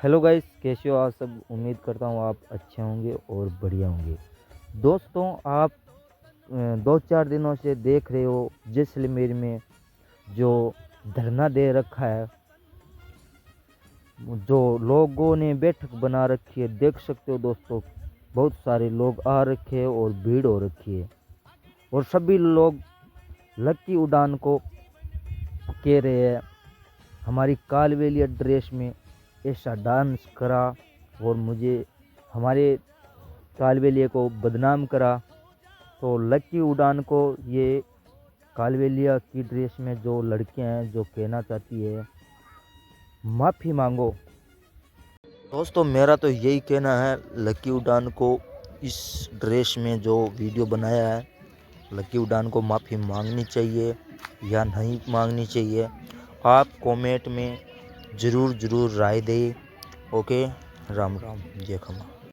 Hello guys, कैसे हो आप सब। उम्मीद करता हूँ आप अच्छे होंगे और बढ़िया होंगे। दोस्तों, आप 2-4 दिनों से देख रहे हो जैसलमेर में जो धरना दे रखा है, जो लोगों ने बैठक बना रखी है। देख सकते हो दोस्तों, बहुत सारे लोग आ रखे हैं और भीड़ हो रखी है। और सभी लोग लक्की उड़ान को कह रहे हैं हमारी कालबेलिया ड्रेस में ऐसा डांस करा और मुझे हमारे कालबेलिया को बदनाम करा। तो लक्की उड़ान को ये कालबेलिया की ड्रेस में जो लड़कियां हैं जो कहना चाहती है माफ़ी मांगो। दोस्तों, मेरा तो यही कहना है लक्की उड़ान को, इस ड्रेस में जो वीडियो बनाया है, लक्की उड़ान को माफ़ी मांगनी चाहिए या नहीं मांगनी चाहिए। आप कमेंट में ज़रूर राय दें। ओके, राम राम, जय खमा।